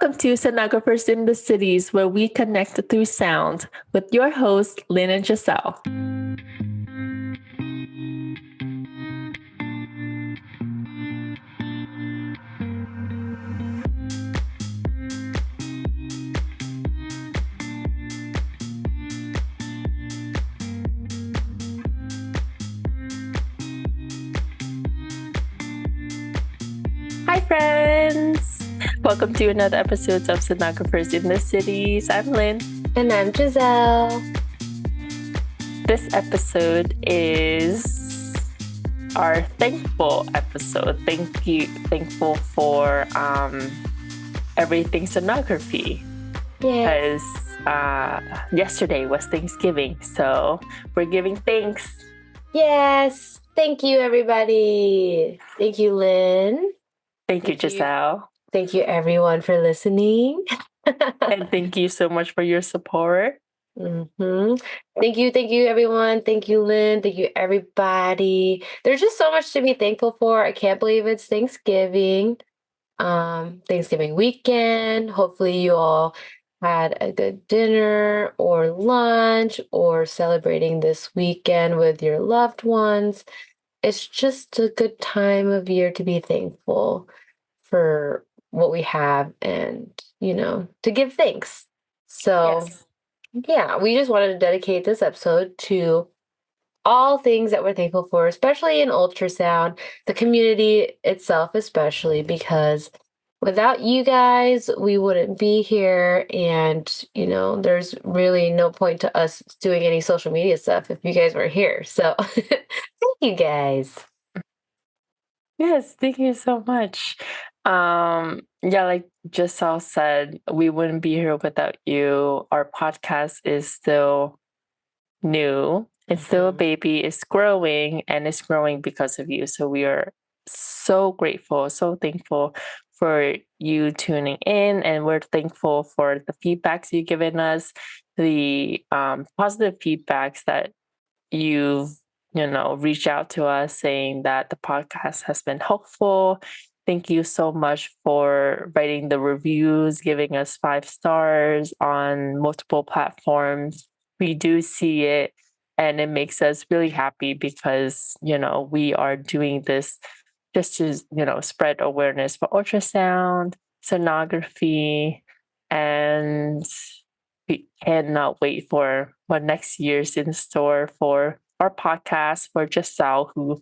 Welcome to Sonographers in the Cities, where we connect through sound with your hosts, Lynn and Giselle. Hi, friends. Welcome to another episode of Sonographers in the Cities. I'm Lynn. And I'm Giselle. This episode is our thankful episode. Thankful for everything sonography. Yes. Because yesterday was Thanksgiving, so we're giving thanks. Yes. Thank you, everybody. Thank you, Lynn. Thank you, Giselle. Thank you, everyone, for listening. And thank you so much for your support. Mm-hmm. Thank you, everyone. Thank you, Lynn. Thank you, everybody. There's just so much to be thankful for. I can't believe it's Thanksgiving. Thanksgiving weekend. Hopefully you all had a good dinner or lunch or celebrating this weekend with your loved ones. It's just a good time of year to be thankful for what we have and, to give thanks. So, yeah, we just wanted to dedicate this episode to all things that we're thankful for, especially in ultrasound, the community itself, especially because without you guys, we wouldn't be here. And, there's really no point to us doing any social media stuff if you guys were here. So thank you guys. Yes, thank you so much. Like Giselle said, we wouldn't be here without you. Our podcast is still new. It's still a baby. It's growing, and it's growing because of you. So we are so grateful, so thankful for you tuning in, and we're thankful for the feedbacks you've given us, the positive feedbacks that you've reached out to us saying that the podcast has been helpful. Thank you so much for writing the reviews, giving us 5 stars on multiple platforms. We do see it, and it makes us really happy because, we are doing this just to, spread awareness for ultrasound, sonography, and we cannot wait for what next year's in store for our podcast, for Giselle, who,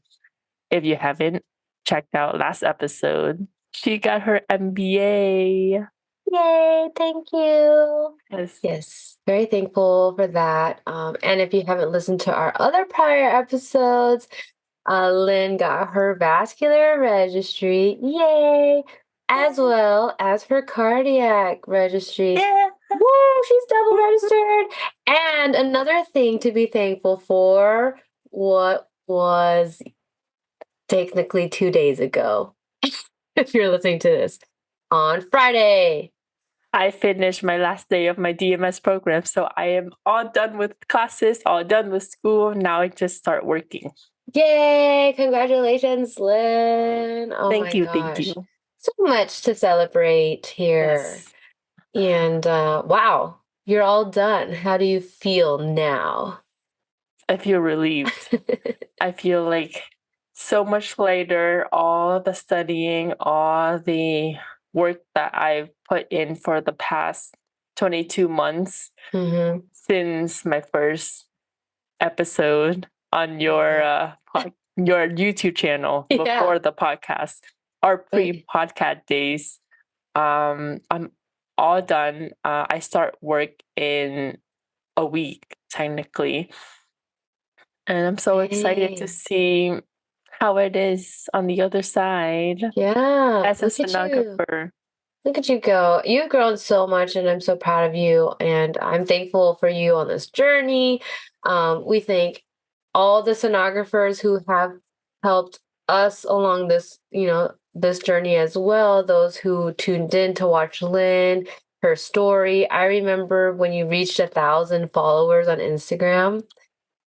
if you haven't checked out last episode, she got her MBA. Yay, thank you. Yes. Yes, very thankful for that. And if you haven't listened to our other prior episodes, Lynn got her vascular registry, yay, as well as her cardiac registry. Yeah. Woo, she's double registered. And another thing to be thankful for, what was technically 2 days ago, if you're listening to this, on Friday. I finished my last day of my DMS program, so I am all done with classes, all done with school. Now I just start working. Yay! Congratulations, Lynn. Oh Thank you. So much to celebrate here. Yes. And wow, you're all done. How do you feel now? I feel relieved. I feel like so much lighter. All the studying, all the work that I've put in for the past 22 months since my first episode on your YouTube channel before the podcast, our pre-podcast days. I'm all done. I start work in a week, technically. And I'm so excited to see how it is on the other side. Yeah. As a sonographer. Look at you go. You've grown so much, and I'm so proud of you. And I'm thankful for you on this journey. We thank all the sonographers who have helped us along this, this journey as well. Those who tuned in to watch Lynn, her story. I remember when you reached 1,000 followers on Instagram.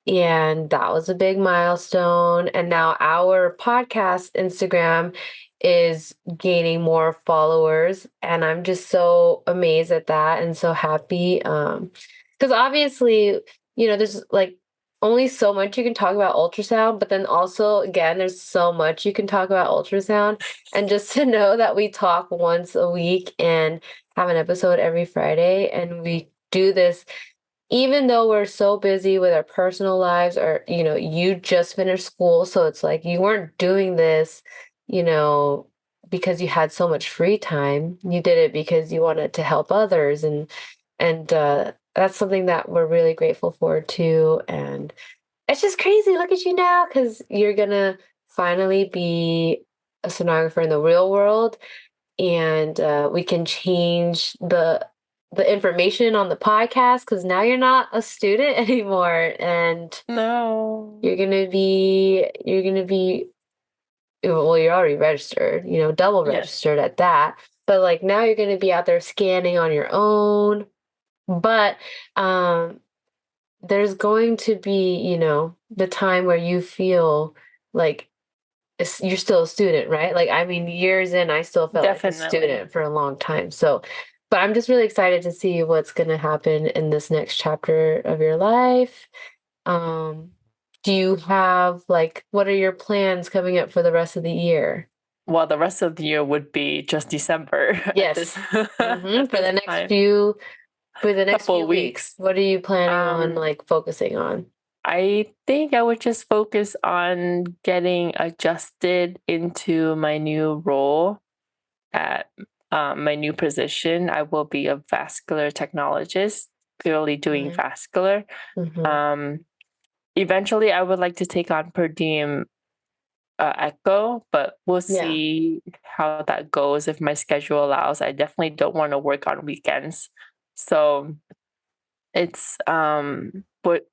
And that was a big milestone. And now our podcast Instagram is gaining more followers, and I'm just so amazed at that and so happy. Because obviously, there's like only so much you can talk about ultrasound, but then also again, there's so much you can talk about ultrasound. And just to know that we talk once a week and have an episode every Friday, and we do this even though we're so busy with our personal lives, or you just finished school, so it's like you weren't doing this you know because you had so much free time. You did it because you wanted to help others, and that's something that we're really grateful for too. And it's just crazy. Look at you now, because you're gonna finally be a sonographer in the real world, and we can change the information on the podcast, because now you're not a student anymore, and No. you're gonna be well, you're already registered, double Yes. registered at that, but like now you're gonna be out there scanning on your own. But um there's going to be, the time where you feel like you're still a student, right? Like, I mean, years in, I still felt like a Definitely. student for a long time. So, but I'm just really excited to see what's going to happen in this next chapter of your life. Um, do you have like, what are your plans coming up for the rest of the year? Well, the rest of the year would be just December at this Yes. at For this the next time. few for the next Couple few of weeks, weeks. what are you planning on Um, like focusing on? I think I would just focus on getting adjusted into my new role at my new position. I will be a vascular technologist, purely doing Mhm. vascular. Mhm. Um, Eventually, I would like to take on per diem echo, but we'll Yeah. see how that goes if my schedule allows. I definitely don't want to work on weekends. So it's but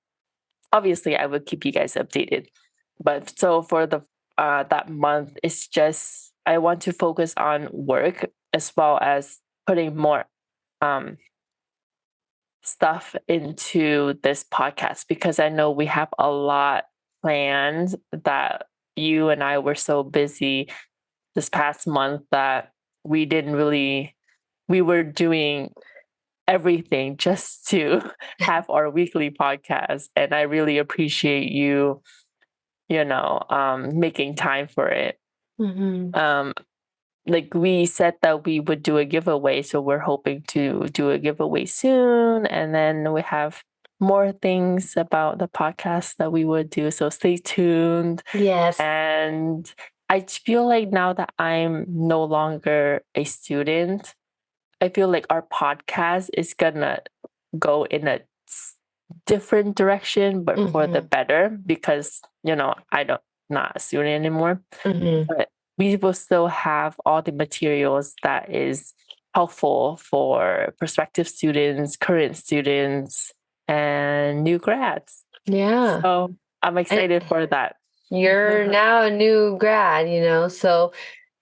obviously I will keep you guys updated. But so for the that month, it's just I want to focus on work as well as putting more um stuff into this podcast, because I know we have a lot planned, that you and I were so busy this past month that we didn't really we were doing everything just to have our weekly podcast, and I really appreciate you, making time for it. Mhm. um like we said that we would do a giveaway, so we're hoping to do a giveaway soon, and then we have more things about the podcast that we would do, so stay tuned. Yes. And I feel like now that I'm no longer a student, I feel like our podcast is gonna go in a different direction, but for the Mhm. better, because I don't not a student anymore. Mhm. But we will still have all the materials that is helpful for prospective students, current students, and new grads. Yeah. So I'm And excited for that. you're now a new grad, so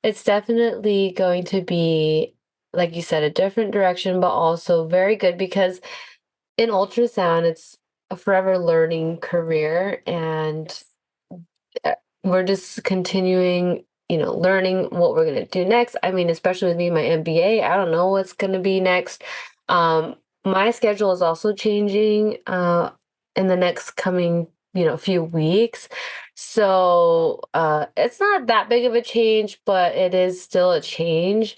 it's definitely going to be, like you said, a different direction, but also very good, because in ultrasound, it's a forever learning career, and Yes. we're just continuing, learning what we're going to do next. I mean, especially with me, my MBA, I don't know what's going to be next. Um, my schedule is also changing in the next coming, few weeks. So it's not that big of a change, but it is still a change.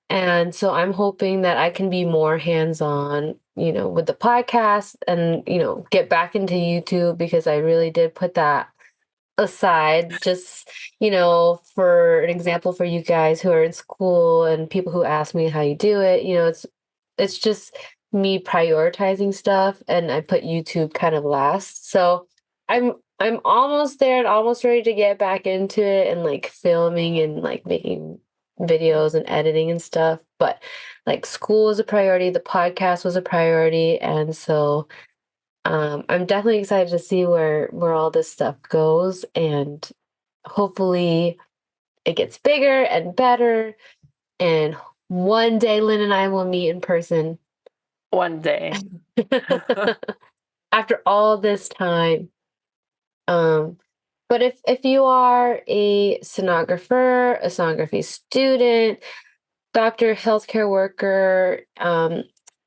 And so I'm hoping that I can be more hands-on, with the podcast, and, get back into YouTube, because I really did put that aside, just for an example, for you guys who are in school and people who ask me how you do it. It's just me prioritizing stuff, and I put YouTube kind of last. So I'm almost there and almost ready to get back into it, and like filming and like making videos and editing and stuff. But like school was a priority, the podcast was a priority, and so I'm definitely excited to see where all this stuff goes, and hopefully it gets bigger and better. And one day, Lynn and I will meet in person One day. after all this time. Um, But if you are a sonographer, a sonography student, doctor, healthcare worker,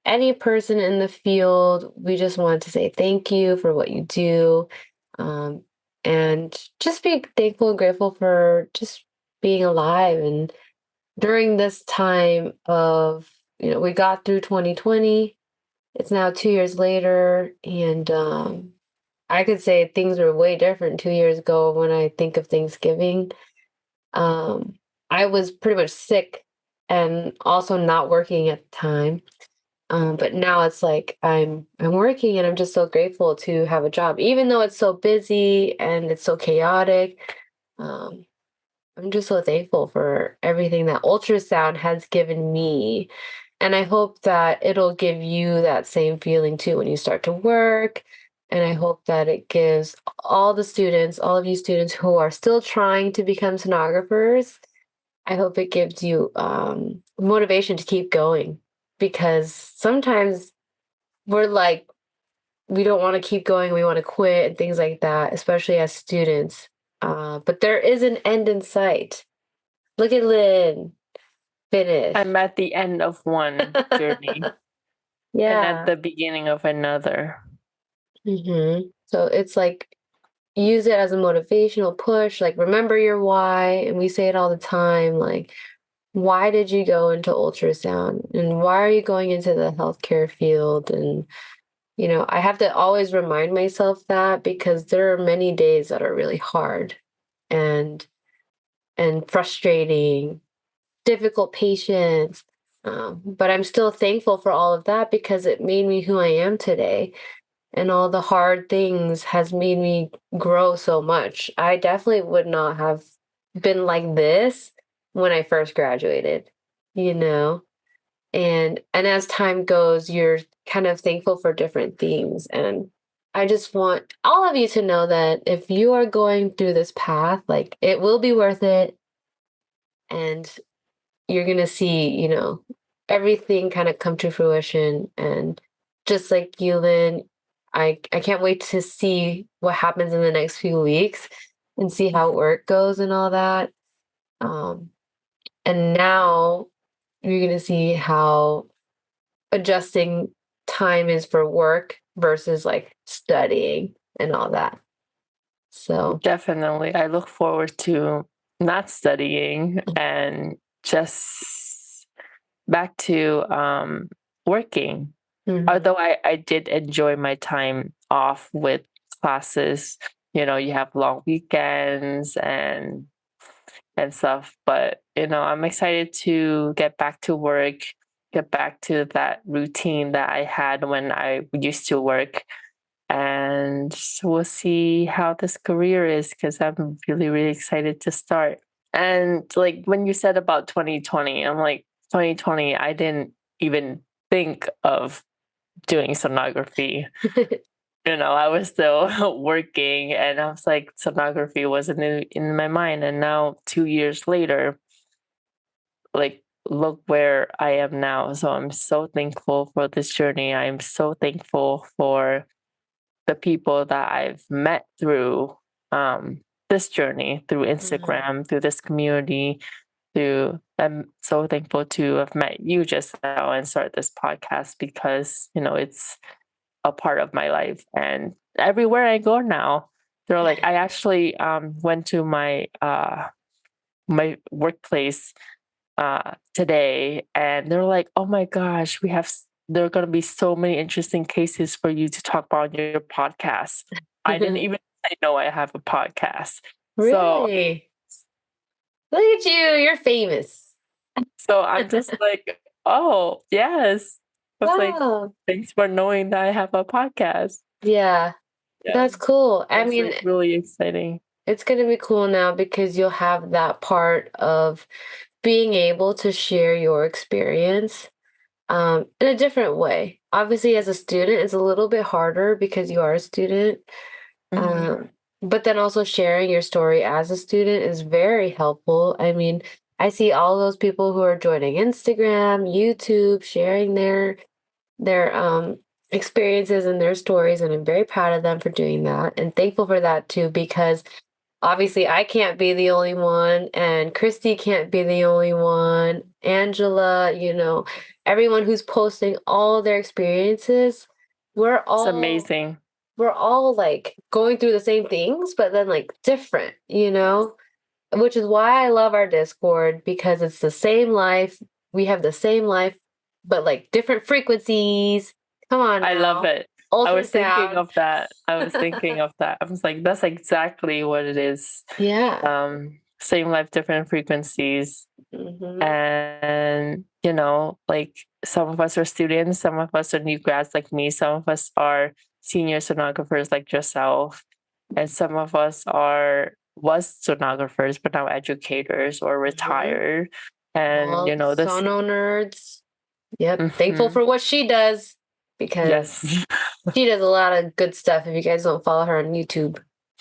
any person in the field, we just want to say thank you for what you do. Um, and just be thankful and grateful for just being alive. And during this time of, we got through 2020, it's now 2 years later. And I could say things were way different 2 years ago when I think of Thanksgiving. Um, I was pretty much sick and also not working at the time. But now it's like I'm working and I'm just so grateful to have a job, even though it's so busy and it's so chaotic. Um, I'm just so thankful for everything that ultrasound has given me. And I hope that it'll give you that same feeling too when you start to work. And I hope that it gives all the students, all of you students who are still trying to become sonographers, I hope it gives you motivation to keep going, because sometimes we're like, we don't want to keep going, we want to quit and things like that, especially as students. But there is an end in sight. Look at Lynn finish. I'm at the end of one journey and at Yeah. the beginning of another. So it's like, use it as a motivational push. Like, remember your why. And we say it all the time. Like, why did you go into ultrasound? And why are you going into the healthcare field? And, I have to always remind myself that, because there are many days that are really hard and frustrating, difficult patients. But I'm still thankful for all of that, because it made me who I am today. And all the hard things has made me grow so much. I definitely would not have been like this when I first graduated, you know? And as time goes, you're kind of thankful for different things. And I just want all of you to know that if you are going through this path, like, it will be worth it. And you're going to see, everything kind of come to fruition. And just like you, Lynn, I can't wait to see what happens in the next few weeks and see how work goes and all that. Um, and now you're going to see how adjusting time is for work versus like studying and all that. So, Definitely. I look forward to not studying and just back to working. mhm. Although I did enjoy my time off with classes, you have long weekends and stuff, but I'm excited to get back to work, get back to that routine that I had when I used to work. And we'll see how this career is, because I'm really, really excited to start. And like when you said about 2020, I'm like, 2020, I didn't even think of doing sonography. I was still working, and I was like, sonography wasn't in my mind. And now, 2 years later, like, look where I am now. So I'm so thankful for this journey. I'm so thankful for the people that I've met through this journey, through Mhm. Instagram, through this community, I'm so thankful to have met you just now and start this podcast, because, it's a part of my life. And everywhere I go now, they're like, I actually went to my workplace today, and they're like, "Oh my gosh, there are going to be so many interesting cases for you to talk about on your podcast." I didn't even know I have a podcast. So, Really? Look at you, you're famous. so I'm just like, "Oh, yes." I was like, Wow. "Thanks for knowing that I have a podcast." Yeah, Yeah, that's cool. I that's mean, like really exciting. it's gonna be cool now because you'll have that part of being able to share your experience in a different way. Obviously, as a student, it's a little bit harder because you are a student. Mhm. Um, but then also sharing your story as a student is very helpful. I mean, I see all those people who are joining Instagram, YouTube, sharing their experiences and their stories, and I'm very proud of them for doing that and thankful for that too, because obviously I can't be the only one, and Christy can't be the only one. Angela, everyone who's posting all their experiences, we're It's all amazing. we're all like going through the same things, but then like different, which is why I love our Discord because it's the same life. We have the same life, but like different frequencies. Come on I love now. it. I was thinking Ultrasound. of that. I was thinking of that. I was like, that's exactly what it is. Yeah. Same life, different frequencies. Hmm. And, like some of us are students, some of us are new grads like me, some of us are senior sonographers like yourself, and some of us was sonographers, but now educators or Hmm. retired. And, All this, sono nerds. Yep. Thankful mhm, for what she does because yes. she does a lot of good stuff. If you guys don't follow her on YouTube,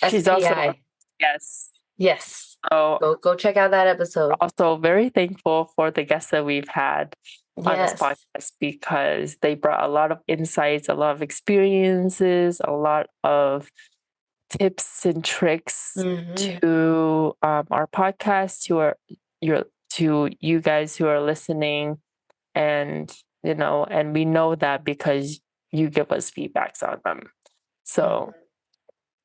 She's also, SPI. yes. Yes. So Go check out that episode. also very thankful for the guests that we've had on this Yes. podcast because they brought a lot of insights, a lot of experiences, a lot of tips and tricks Hmm. to our podcast, to you guys who are listening, and and we know that because you give us feedbacks on them. So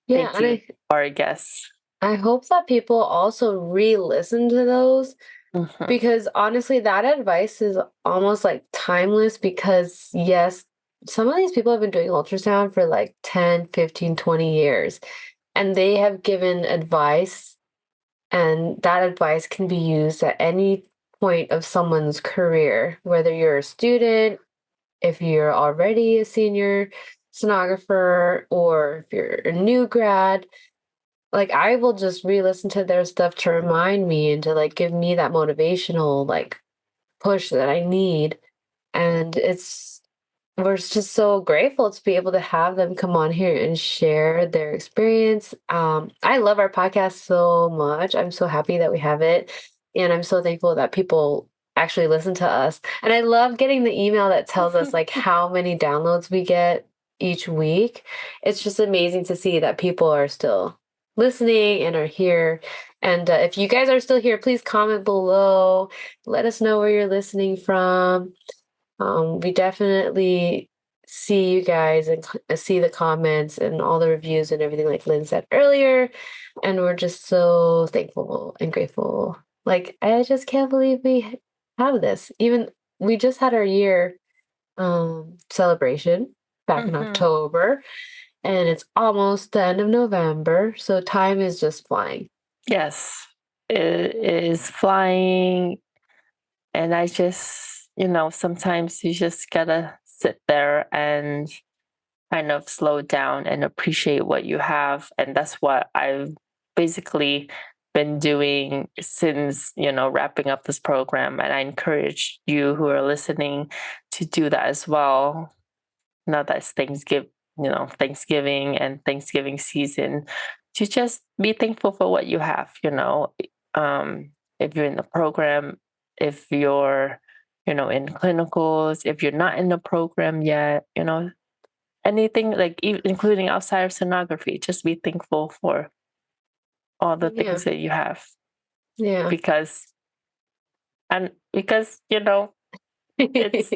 Yeah, thank and you, our guests. I hope that people also re-listen to those Mhm. because honestly, that advice is almost like timeless because yes, some of these people have been doing ultrasound for like 10, 15, 20 years, and they have given advice, and that advice can be used at any point of someone's career, whether you're a student, if you're already a senior sonographer, or if you're a new grad. Like, I will just re-listen to their stuff to remind me and to, like, give me that motivational, like, push that I need, and we're just so grateful to be able to have them come on here and share their experience. I love our podcast so much. I'm so happy that we have it, and I'm so thankful that people actually listen to us. And I love getting the email that tells us like how many downloads we get each week. It's just amazing to see that people are still listening and are here. And if you guys are still here, please comment below. Let us know where you're listening from. We definitely see you guys and see the comments and all the reviews and everything, like Lynn said earlier. And we're just so thankful and grateful. Like, I just can't believe we have this. Even we just had our year celebration back in Mhm. October, and it's almost the end of November. So time is just flying. Yes, it is flying. And I just, sometimes you just gotta sit there and kind of slow down and appreciate what you have. And that's what I've basically been doing since, wrapping up this program. And I encourage you who are listening to do that as well. Now that it's Thanksgiving and Thanksgiving season, to just be thankful for what you have, if you're in the program, if you're, in clinicals, if you're not in the program yet, anything like including outside of sonography, just be thankful for all the Yeah. things that you have Yeah. because, it's,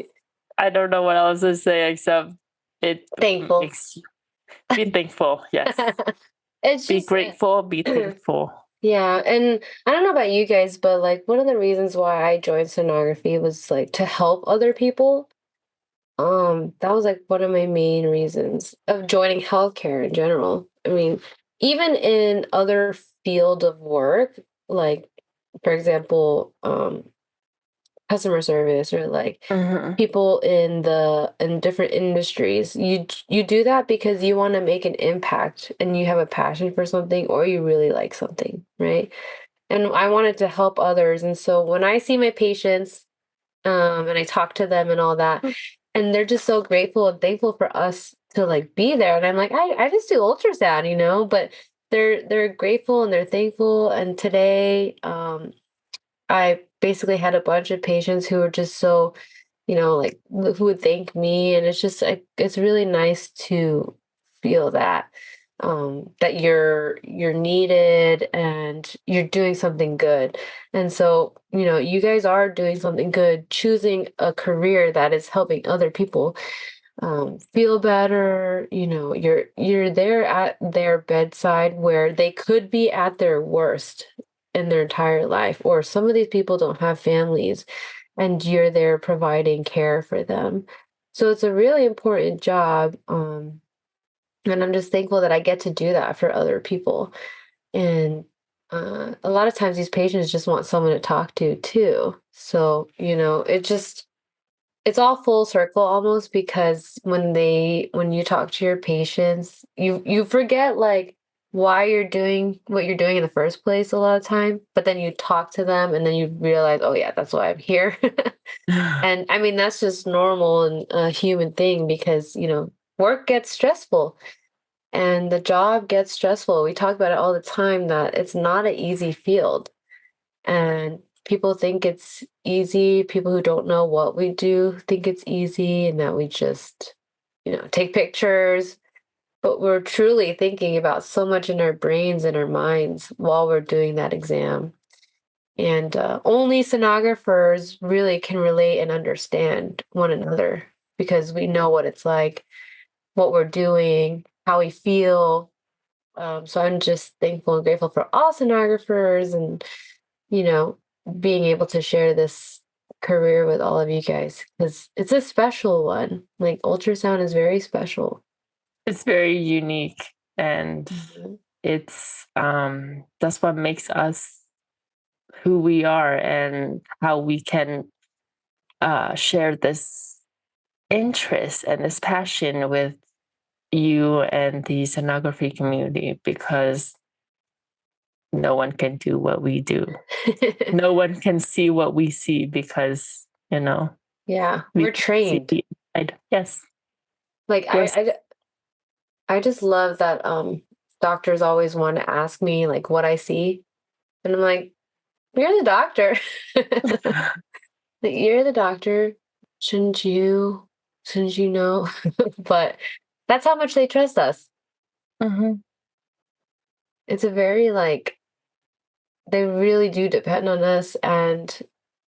I don't know what else to say except it Thankful. makes be thankful. Yes. It's Be just grateful, be thankful. yeah, and I don't know about you guys, but like one of the reasons why I joined sonography was like to help other people. That was like one of my main reasons of joining healthcare in general. I mean, even in other field of work, like for example, customer service or like Mhm. people in different industries, you do that because you want to make an impact and you have a passion for something or you really like something, right? And I wanted to help others. And so when I see my patients, and I talk to them and all that, and they're just so grateful and thankful for us to like be there. And I'm like, I just do ultrasound, but they're grateful and they're thankful. And today, I basically had a bunch of patients who were just so, like who would thank me. And it's just like it's really nice to feel that. that you're needed and you're doing something good. And so, you guys are doing something good, choosing a career that is helping other people feel better. You're there at their bedside where they could be at their worst in their entire life, or some of these people don't have families, and you're there providing care for them. So it's a really important job. And I'm just thankful that I get to do that for other people. And a lot of times these patients just want someone to talk to too. So, it's all full circle almost, because when you talk to your patients, you forget like why you're doing what you're doing in the first place a lot of time, but then you talk to them and then you realize, oh yeah, that's why I'm here. And I mean, that's just normal and a human thing, because, work gets stressful and the job gets stressful. We talk about it all the time that it's not an easy field. And people think it's easy. People who don't know what we do think it's easy and that we just, take pictures. But we're truly thinking about so much in our brains and our minds while we're doing that exam. And only sonographers really can relate and understand one another, because we know what it's like, what we're doing, how we feel. So I'm just thankful and grateful for all sonographers, and you know, being able to share this career with all of you guys, because it's a special one. Like, ultrasound is very special. It's very unique, and Mhm. it's that's what makes us who we are and how we can share this interest and this passion with you and the sonography community, because no one can do what we do. No one can see what we see, because Yeah, we we're can see trained. the inside. Yes, Like, we're I just love that doctors always want to ask me like what I see. And I'm like, you're the doctor. Like, you're the doctor. Shouldn't you shouldn't you know? But that's how much they trust us. Mhm. It's a very like they really do depend on us. And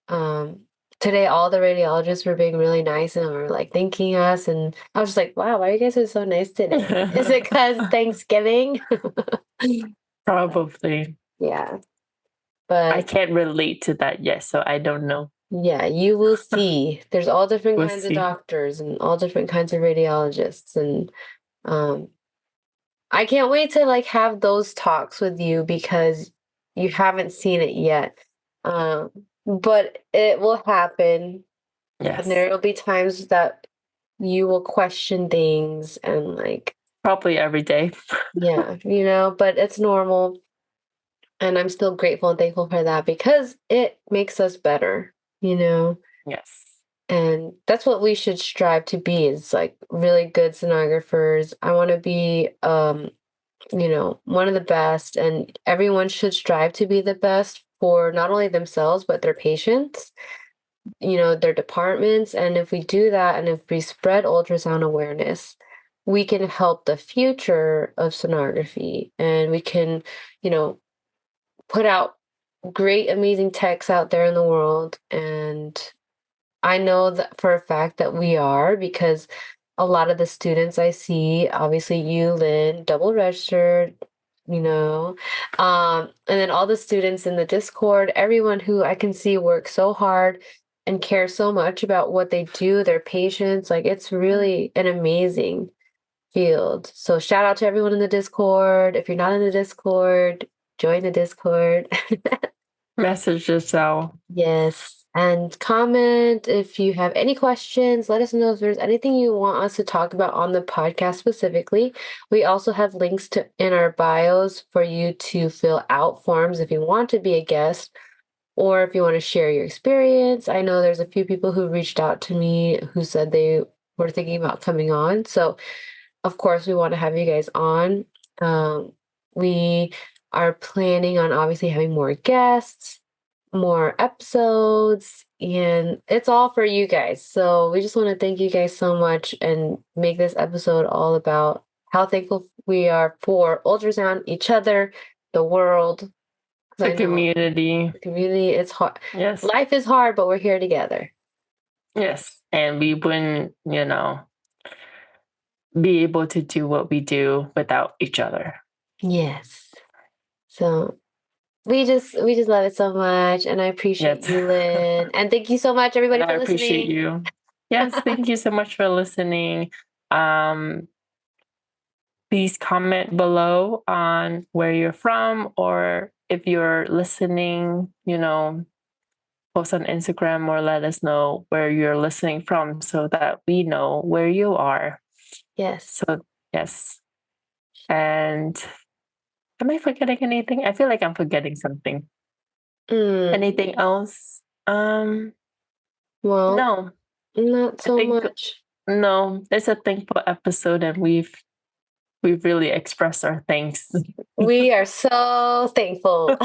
um today all the radiologists were being really nice and were like thanking us, and I was just like, wow, why you guys are so nice today? Is it because Thanksgiving? Probably. Yeah. I But can't relate to that yet, so I don't know. yeah, you will see. There's all different We'll kinds of see. doctors and all different kinds of radiologists. And um, I can't wait to like have those talks with you, because you haven't seen it yet. Um, but it will happen, and Yes. there will be times that you will question things and like, Probably every day. yeah, but it's normal. And I'm still grateful and thankful for that, because it makes us better, you know? Yes. And that's what we should strive to be, is like really good sonographers. I want to be one of the best, and everyone should strive to be the best for not only themselves but their patients, their departments. And if we do that, and if we spread ultrasound awareness, we can help the future of sonography, and we can, you know, put out great amazing techs out there in the world. And I know that for a fact that we are, because a lot of the students I see, obviously you, Lynn, double registered, and then all the students in the Discord, everyone who I can see work so hard and care so much about what they do, their patients. Like, it's really an amazing field. So shout out to everyone in the Discord. If you're not in the Discord, join the Discord. Message yourself. Yes. And comment if you have any questions. Let us know if there's anything you want us to talk about on the podcast specifically. We also have links in our bios for you to fill out forms if you want to be a guest, or if you want to share your experience. I know there's a few people who reached out to me who said they were thinking about coming on. So, of course, we want to have you guys on. We are planning on obviously having more guests, more episodes, and it's all for you guys. So we just want to thank you guys so much and make this episode all about how thankful We are for ultrasound, each other, the world. The community. The community is hard. Yes. Life is hard, but we're here together. Yes. And we wouldn't, be able to do what we do without each other. Yes. So we just love it so much, and I appreciate you, Lynn. And thank you so much, everybody, for listening. I appreciate you. Yes, thank you so much for listening. Please comment below on where you're from, or if you're listening, post on Instagram or let us know where you're listening from so that we know where you are. Yes. So, yes. And am I forgetting anything? I feel like I'm forgetting something. Anything else? Well, no. Not so much. No, it's a thankful episode, and we've really expressed our thanks. We are so thankful.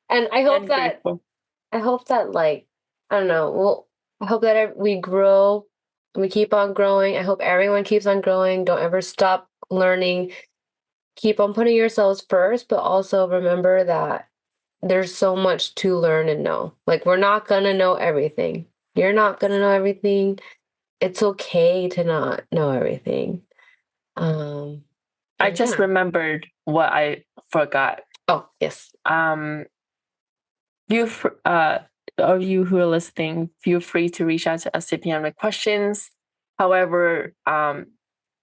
And I hope that like, I don't know, well, I hope that we grow, we keep on growing. I hope everyone keeps on growing. Don't ever stop learning. Keep on putting yourselves first, but also remember that there's so much to learn and know. Like, we're not gonna know everything. You're not gonna know everything. It's okay to not know everything. I just remembered what I forgot. Oh, yes. You who are listening, feel free to reach out to us if you have any questions. However,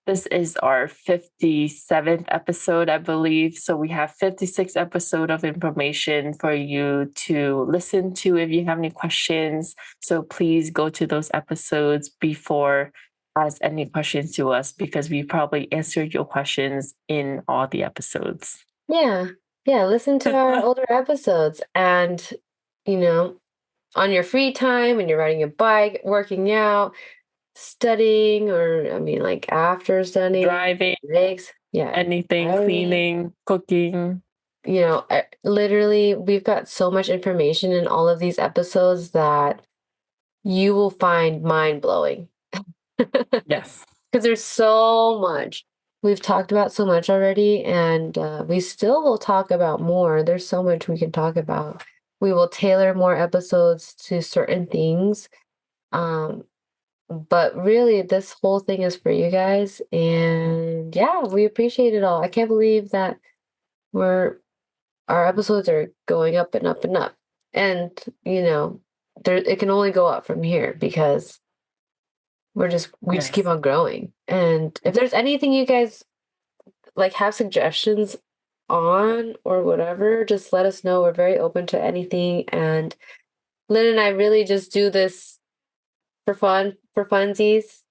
this is our 57th episode, I believe. So we have 56 episodes of information for you to listen to if you have any questions. So please go to those episodes before ask any questions to us, because we probably answered your questions in all the episodes. Yeah. Listen to our older episodes, and, on your free time, when you're riding a bike, working out, studying, or like after studying, driving, anything, cleaning, cooking. Literally, we've got so much information in all of these episodes that you will find mind-blowing. Yes. Because there's so much. We've talked about so much already, and we still will talk about more. There's so much we can talk about. We will tailor more episodes to certain things. But really, this whole thing is for you guys. And yeah, we appreciate it all. I can't believe that our episodes are going up and up and up. And, it can only go up from here, because we just keep on growing. And if there's anything you guys have suggestions on or whatever, just let us know. We're very open to anything. And Lynn and I really just do this for fun, for funsies.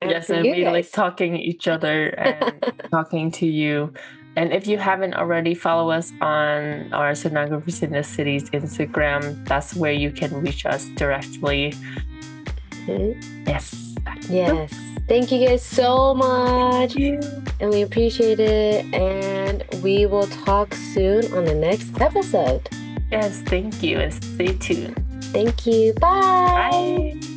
Yes, and we like talking to each other and talking to you. And if you haven't already, follow us on our Sonographers in the Cities Instagram. That's where you can reach us directly. Yes. Yes. Thank you guys so much. And we appreciate it. And we will talk soon on the next episode. Yes, thank you. And stay tuned. Thank you. Bye. Bye.